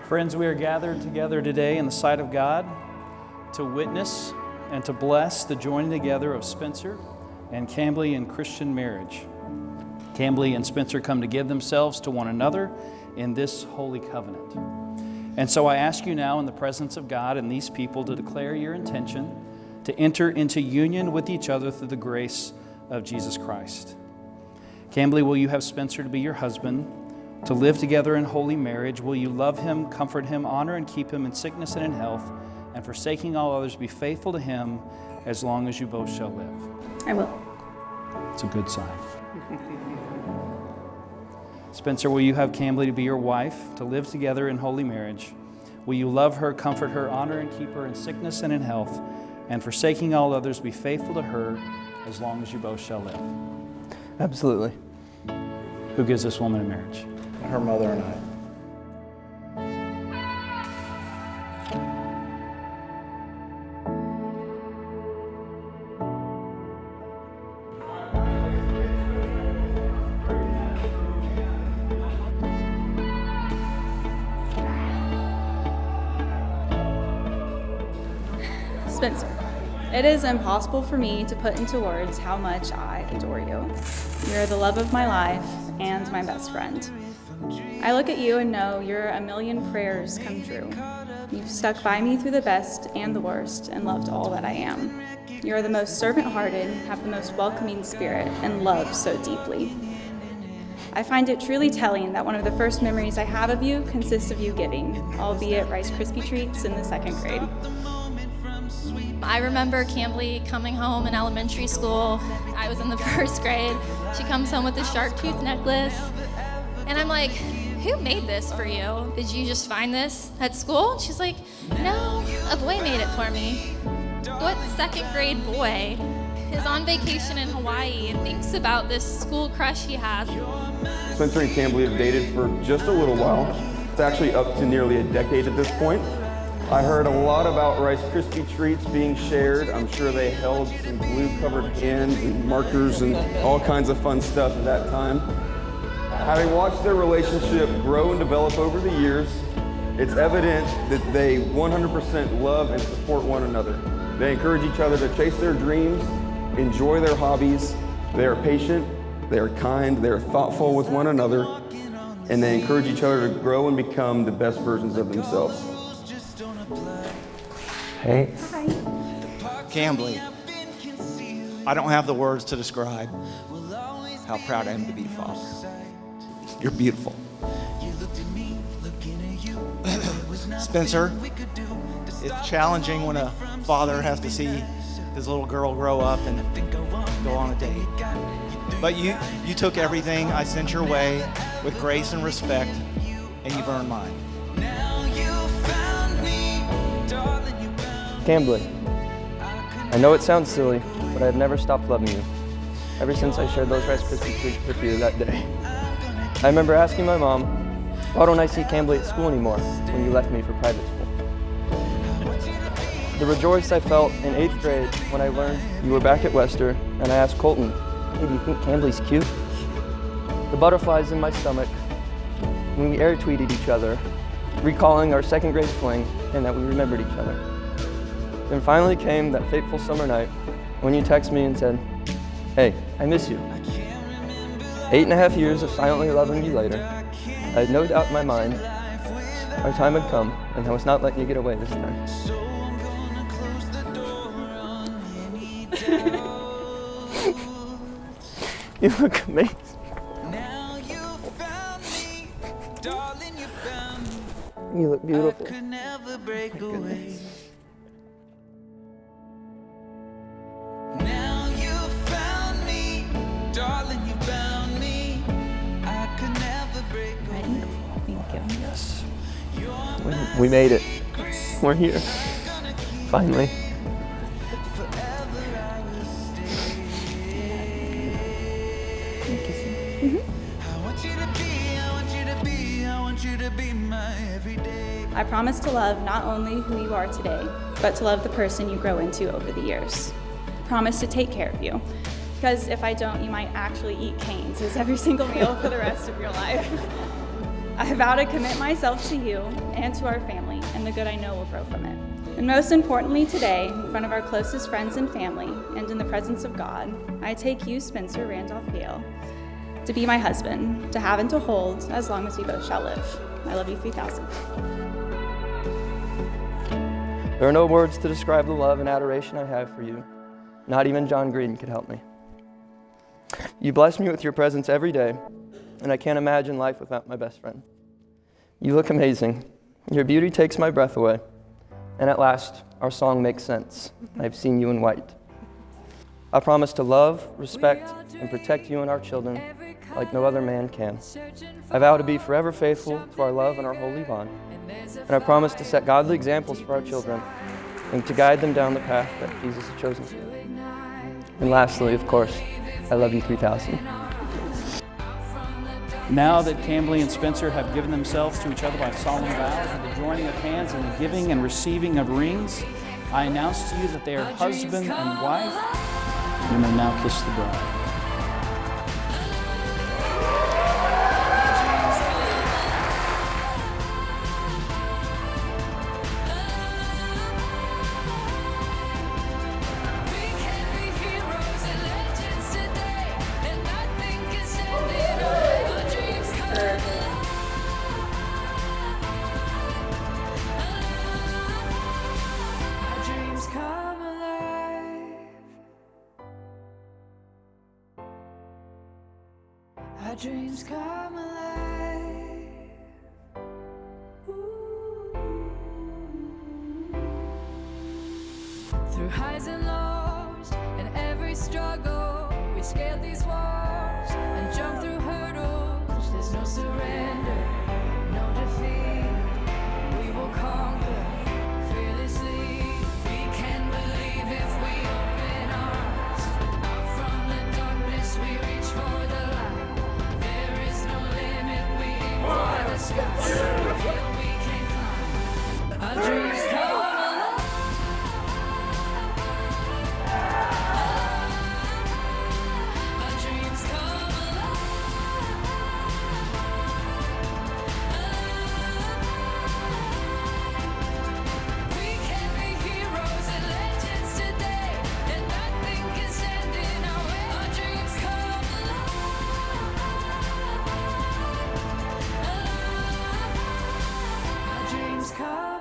Friends, we are gathered together today in the sight of God to witness and to bless the joining together of Spencer and Cambley in Christian marriage. Cambley and Spencer come to give themselves to one another in this holy covenant. And so I ask you now in the presence of God and these people to declare your intention to enter into union with each other through the grace of Jesus Christ. Cambley, will you have Spencer to be your husband, to live together in holy marriage? Will you love him, comfort him, honor and keep him in sickness and in health, and forsaking all others, be faithful to him as long as you both shall live? I will. It's a good sign. Spencer, will you have Cambley to be your wife, to live together in holy marriage? Will you love her, comfort her, honor and keep her in sickness and in health, and forsaking all others, be faithful to her as long as you both shall live? Absolutely. Who gives this woman in marriage? Her mother and I. Spencer, it is impossible for me to put into words how much I adore you. You're the love of my life and my best friend. I look at you and know you're a million prayers come true. You've stuck by me through the best and the worst and loved all that I am. You're the most servant-hearted, have the most welcoming spirit, and love so deeply. I find it truly telling that one of the first memories I have of you consists of you giving, albeit Rice Krispie treats in the 2nd grade. I remember Cambley coming home in elementary school. I was in the 1st grade. She comes home with a shark tooth necklace. And I'm like, who made this for you? Did you just find this at school? And she's like, no, a boy made it for me. What 2nd grade boy is on vacation in Hawaii and thinks about this school crush he has? Spencer and Cambley have dated for just a little while. It's actually up to nearly a decade at this point. I heard a lot about Rice Krispie treats being shared. I'm sure they held some glue-covered hands and markers and all kinds of fun stuff at that time. Having watched their relationship grow and develop over the years, it's evident that they 100% love and support one another. They encourage each other to chase their dreams, enjoy their hobbies. They are patient, they are kind, they are thoughtful with one another, and they encourage each other to grow and become the best versions of themselves. Hey. Hi. Cambley, I don't have the words to describe how proud I am to be father. You're beautiful. Spencer, it's challenging when a father has to see his little girl grow up and go on a date. But you took everything I sent your way with grace and respect, and you've earned mine. Cambley, I know it sounds silly, but I've never stopped loving you, ever since I shared those Rice Krispie treats with you that day. I remember asking my mom, why don't I see Cambley at school anymore when you left me for private school? The rejoice I felt in 8th grade when I learned you were back at Wester, and I asked Colton, hey, do you think Cambley's cute? The butterflies in my stomach when we air-tweeted each other, recalling our 2nd grade fling and that we remembered each other. Then finally came that fateful summer night when you texted me and said, hey, I miss you. 8.5 years of silently loving you later, I had no doubt in my mind our time had come, and I was not letting you get away this time. You look amazing. You look beautiful. Yes. We made it. We're here. Finally. I promise to love not only who you are today, but to love the person you grow into over the years. Promise to take care of you, because if I don't, you might actually eat canes as every single meal for the rest of your life. I vow to commit myself to you and to our family and the good I know will grow from it. And most importantly today, in front of our closest friends and family and in the presence of God, I take you, Spencer Randolph Hale, to be my husband, to have and to hold as long as we both shall live. I love you 3,000. There are no words to describe the love and adoration I have for you. Not even John Green could help me. You bless me with your presence every day, and I can't imagine life without my best friend. You look amazing. Your beauty takes my breath away. And at last, our song makes sense. I've seen you in white. I promise to love, respect, and protect you and our children like no other man can. I vow to be forever faithful to our love and our holy bond. And I promise to set godly examples for our children and to guide them down the path that Jesus has chosen. And lastly, of course, I love you 3,000. Now that Cambley and Spencer have given themselves to each other by solemn vows and the joining of hands and the giving and receiving of rings, I announce to you that they are husband and wife. You may now kiss the bride. Our dreams come alive. Through highs and lows and every struggle, we scaled these walls and jumped through hurdles. There's no surrender, no defeat. We will conquer fearlessly. We can believe if we open ours. Out from the darkness we reach for the light. There is no limit, we aim for the sky. Hill we can climb. Our dreams come alive. Our dreams come alive. We can be heroes and legends today, and nothing can stand in our way. Our dreams come alive. Our dreams come